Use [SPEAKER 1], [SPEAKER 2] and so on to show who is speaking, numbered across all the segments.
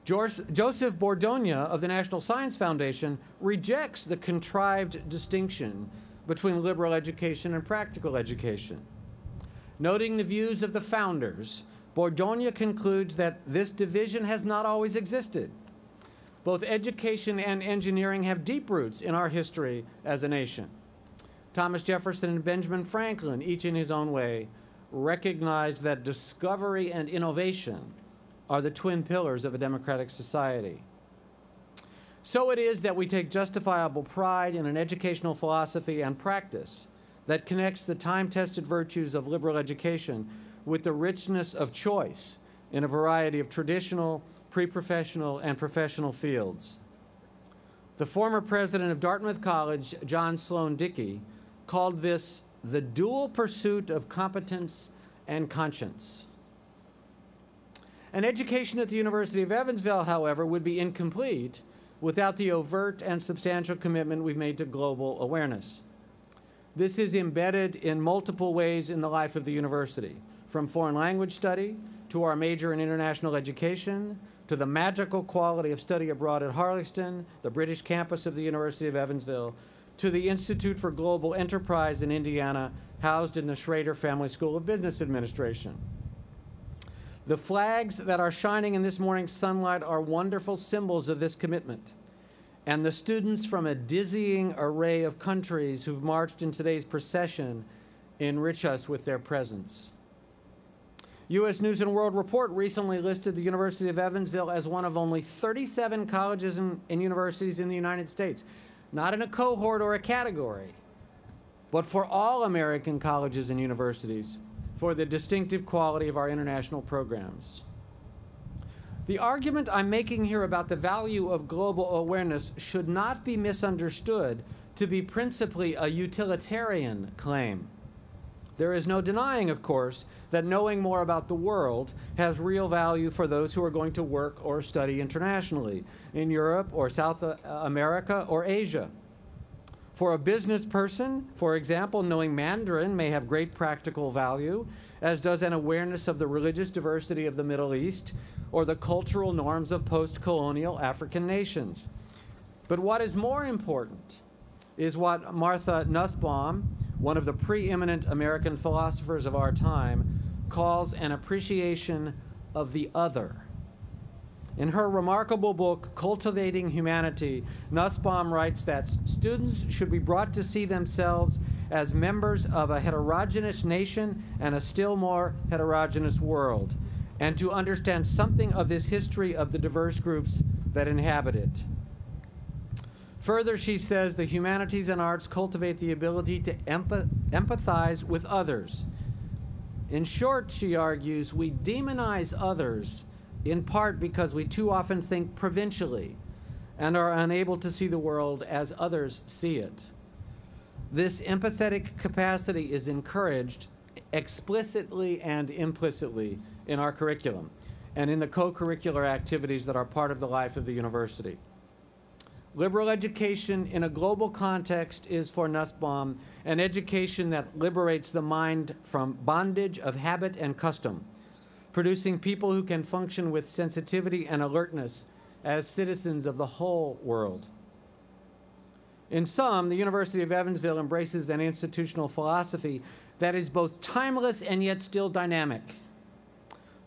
[SPEAKER 1] Joseph Bordogna of the National Science Foundation rejects the contrived distinction between liberal education and practical education. Noting the views of the founders, Bordogna concludes that this division has not always existed. Both education and engineering have deep roots in our history as a nation. Thomas Jefferson and Benjamin Franklin, each in his own way, recognized that discovery and innovation are the twin pillars of a democratic society. So it is that we take justifiable pride in an educational philosophy and practice that connects the time-tested virtues of liberal education with the richness of choice in a variety of traditional, pre-professional, and professional fields. The former president of Dartmouth College, John Sloan Dickey, called this the dual pursuit of competence and conscience. An education at the University of Evansville, however, would be incomplete without the overt and substantial commitment we've made to global awareness. This is embedded in multiple ways in the life of the university, from foreign language study to our major in international education, to the magical quality of study abroad at Harleston, the British campus of the University of Evansville, to the Institute for Global Enterprise in Indiana, housed in the Schrader Family School of Business Administration. The flags that are shining in this morning's sunlight are wonderful symbols of this commitment. And the students from a dizzying array of countries who've marched in today's procession enrich us with their presence. U.S. News & World Report recently listed the University of Evansville as one of only 37 colleges and universities in the United States, not in a cohort or a category, but for all American colleges and universities, for the distinctive quality of our international programs. The argument I'm making here about the value of global awareness should not be misunderstood to be principally a utilitarian claim. There is no denying, of course, that knowing more about the world has real value for those who are going to work or study internationally, in Europe or South America or Asia. For a business person, for example, knowing Mandarin may have great practical value, as does an awareness of the religious diversity of the Middle East or the cultural norms of post-colonial African nations. But what is more important is what Martha Nussbaum, one of the preeminent American philosophers of our time, calls an appreciation of the other. In her remarkable book, Cultivating Humanity, Nussbaum writes that students should be brought to see themselves as members of a heterogeneous nation and a still more heterogeneous world, and to understand something of this history of the diverse groups that inhabit it. Further, she says, the humanities and arts cultivate the ability to empathize with others. In short, she argues, we demonize others in part because we too often think provincially and are unable to see the world as others see it. This empathetic capacity is encouraged explicitly and implicitly in our curriculum and in the co-curricular activities that are part of the life of the university. Liberal education in a global context is, for Nussbaum, an education that liberates the mind from bondage of habit and custom, producing people who can function with sensitivity and alertness as citizens of the whole world. In sum, the University of Evansville embraces an institutional philosophy that is both timeless and yet still dynamic,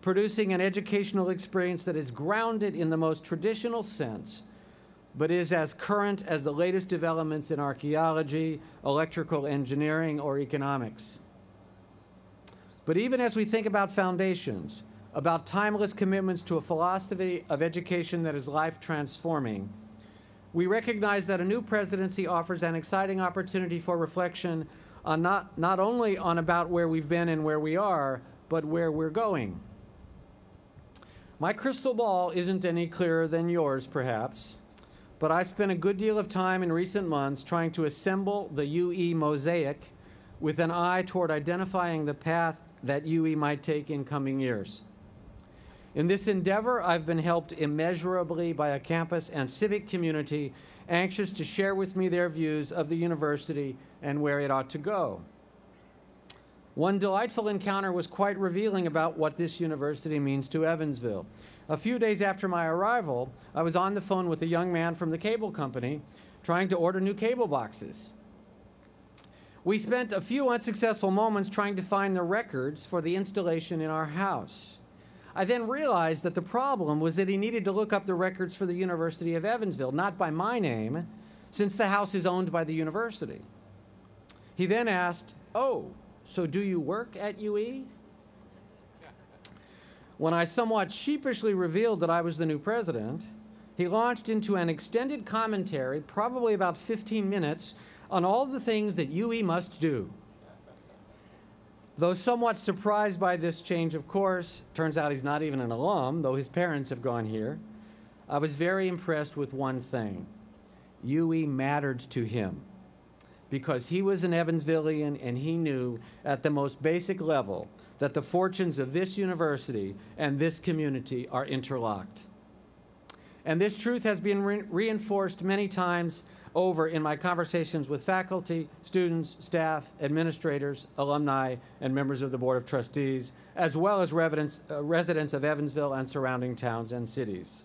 [SPEAKER 1] producing an educational experience that is grounded in the most traditional sense, but is as current as the latest developments in archaeology, electrical engineering, or economics. But even as we think about foundations, about timeless commitments to a philosophy of education that is life-transforming, we recognize that a new presidency offers an exciting opportunity for reflection on not only on about where we've been and where we are, but where we're going. My crystal ball isn't any clearer than yours, perhaps, but I spent a good deal of time in recent months trying to assemble the UE mosaic with an eye toward identifying the path that UE might take in coming years. In this endeavor, I've been helped immeasurably by a campus and civic community anxious to share with me their views of the university and where it ought to go. One delightful encounter was quite revealing about what this university means to Evansville. A few days after my arrival, I was on the phone with a young man from the cable company trying to order new cable boxes. We spent a few unsuccessful moments trying to find the records for the installation in our house. I then realized that the problem was that he needed to look up the records for the University of Evansville, not by my name, since the house is owned by the university. He then asked, "Oh, so do you work at UE?" When I somewhat sheepishly revealed that I was the new president, he launched into an extended commentary, probably about 15 minutes, on all the things that UE must do. Though somewhat surprised by this change of course, turns out he's not even an alum, though his parents have gone here, I was very impressed with one thing. UE mattered to him because he was an Evansvillian and he knew at the most basic level that the fortunes of this university and this community are interlocked. And this truth has been reinforced many times over in my conversations with faculty, students, staff, administrators, alumni, and members of the Board of Trustees, as well as residents of Evansville and surrounding towns and cities.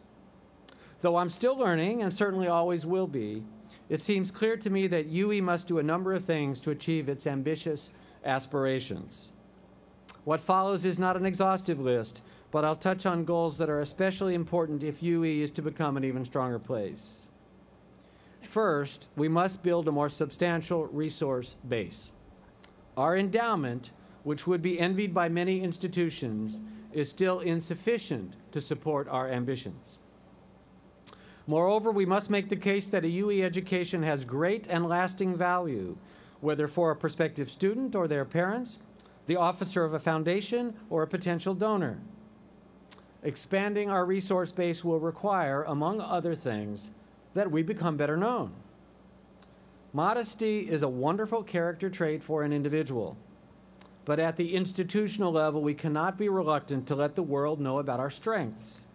[SPEAKER 1] Though I'm still learning, and certainly always will be, it seems clear to me that UE must do a number of things to achieve its ambitious aspirations. What follows is not an exhaustive list, but I'll touch on goals that are especially important if UE is to become an even stronger place. First, we must build a more substantial resource base. Our endowment, which would be envied by many institutions, is still insufficient to support our ambitions. Moreover, we must make the case that a UE education has great and lasting value, whether for a prospective student or their parents, the officer of a foundation, or a potential donor. Expanding our resource base will require, among other things, that we become better known. Modesty is a wonderful character trait for an individual, but at the institutional level, we cannot be reluctant to let the world know about our strengths.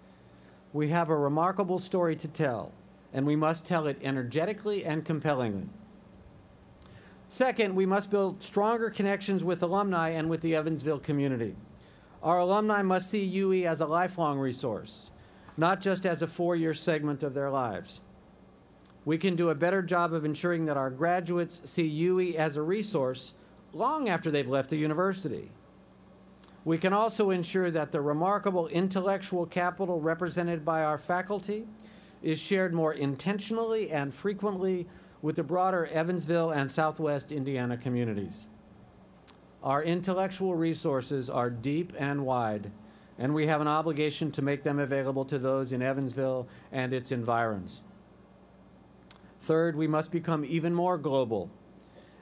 [SPEAKER 1] We have a remarkable story to tell, and we must tell it energetically and compellingly. Second, we must build stronger connections with alumni and with the Evansville community. Our alumni must see UE as a lifelong resource, not just as a 4-year segment of their lives. We can do a better job of ensuring that our graduates see UE as a resource long after they've left the university. We can also ensure that the remarkable intellectual capital represented by our faculty is shared more intentionally and frequently with the broader Evansville and Southwest Indiana communities. Our intellectual resources are deep and wide, and we have an obligation to make them available to those in Evansville and its environs. Third, we must become even more global.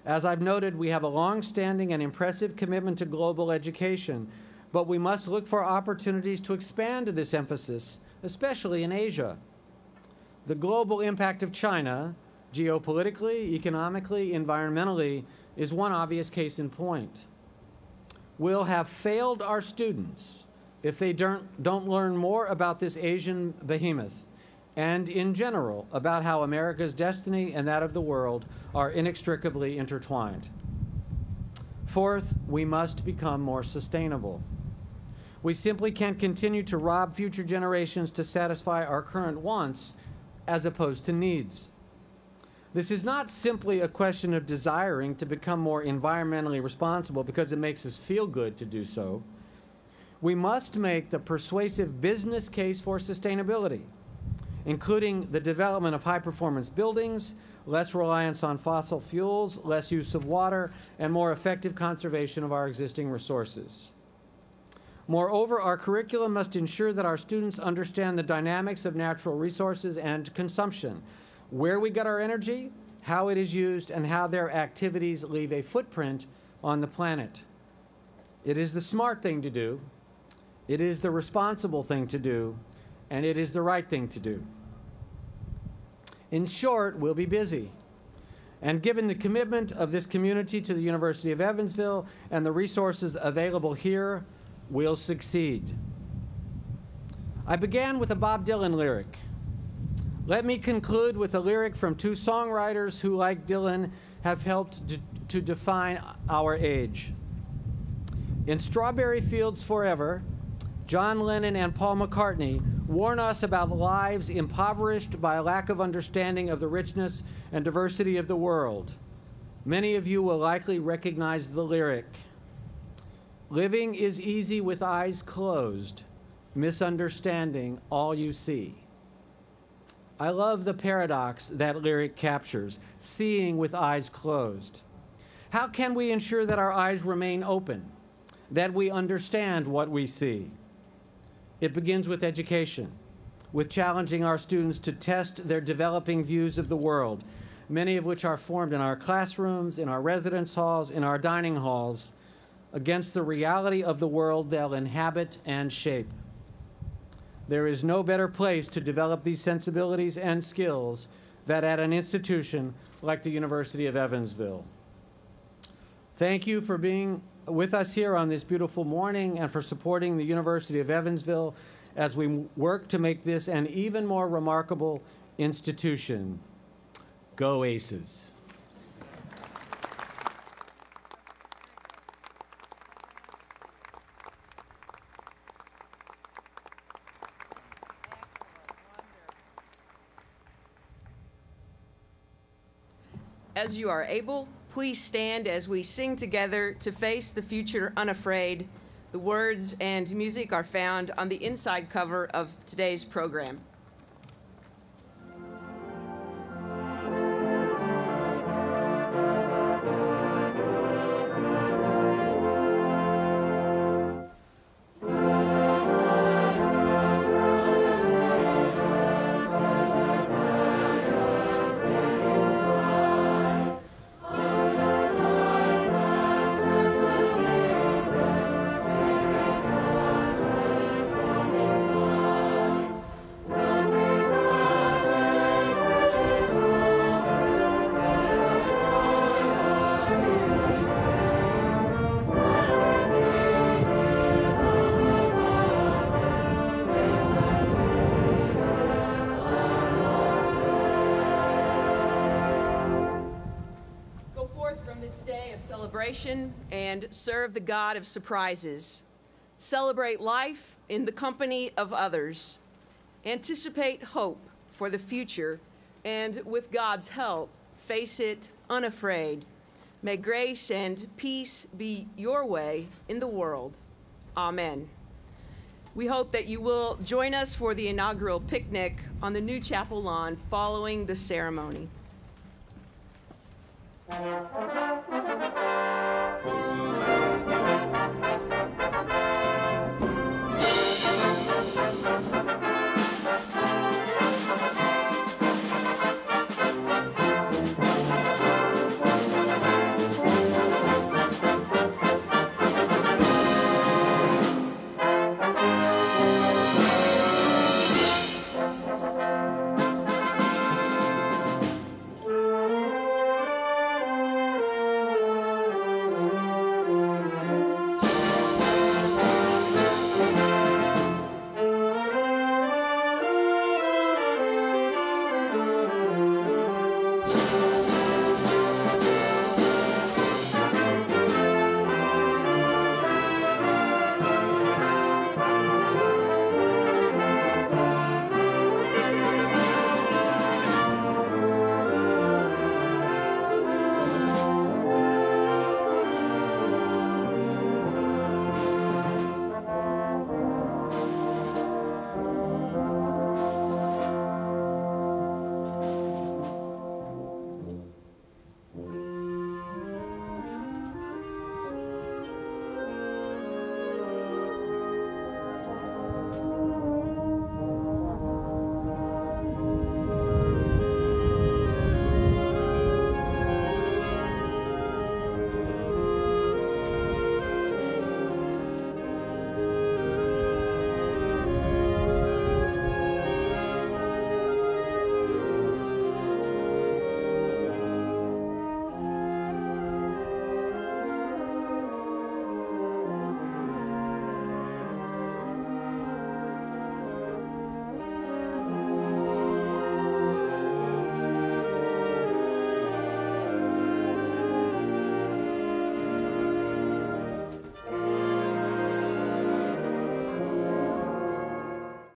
[SPEAKER 1] As I've noted, we have a long-standing and impressive commitment to global education, but we must look for opportunities to expand this emphasis, especially in Asia. The global impact of China, geopolitically, economically, environmentally, is one obvious case in point. We'll have failed our students if they don't learn more about this Asian behemoth, and in general, about how America's destiny and that of the world are inextricably intertwined. Fourth, we must become more sustainable. We simply can't continue to rob future generations to satisfy our current wants as opposed to needs. This is not simply a question of desiring to become more environmentally responsible because it makes us feel good to do so. We must make the persuasive business case for sustainability, including the development of high-performance buildings, less reliance on fossil fuels, less use of water, and more effective conservation of our existing resources. Moreover, our curriculum must ensure that our students understand the dynamics of natural resources and consumption, where we get our energy, how it is used, and how their activities leave a footprint on the planet. It is the smart thing to do, it is the responsible thing to do, and it is the right thing to do. In short, we'll be busy. And given the commitment of this community to the University of Evansville and the resources available here, we'll succeed. I began with a Bob Dylan lyric. Let me conclude with a lyric from two songwriters who, like Dylan, have helped to define our age. In Strawberry Fields Forever, John Lennon and Paul McCartney warn us about lives impoverished by a lack of understanding of the richness and diversity of the world. Many of you will likely recognize the lyric, "Living is easy with eyes closed, misunderstanding all you see." I love the paradox that lyric captures, seeing with eyes closed. How can we ensure that our eyes remain open, that we understand what we see? It begins with education, with challenging our students to test their developing views of the world, many of which are formed in our classrooms, in our residence halls, in our dining halls, against the reality of the world they'll inhabit and shape. There is no better place to develop these sensibilities and skills than at an institution like the University of Evansville. Thank you for being with us here on this beautiful morning and for supporting the University of Evansville as we work to make this an even more remarkable institution. Go Aces!
[SPEAKER 2] As you are able, please stand as we sing together to face the future unafraid. The words and music are found on the inside cover of today's program. And serve the God of surprises. Celebrate life in the company of others. Anticipate hope for the future, and with God's help, face it unafraid. May grace and peace be your way in the world. Amen. We hope that you will join us for the inaugural picnic on the new chapel lawn following the ceremony.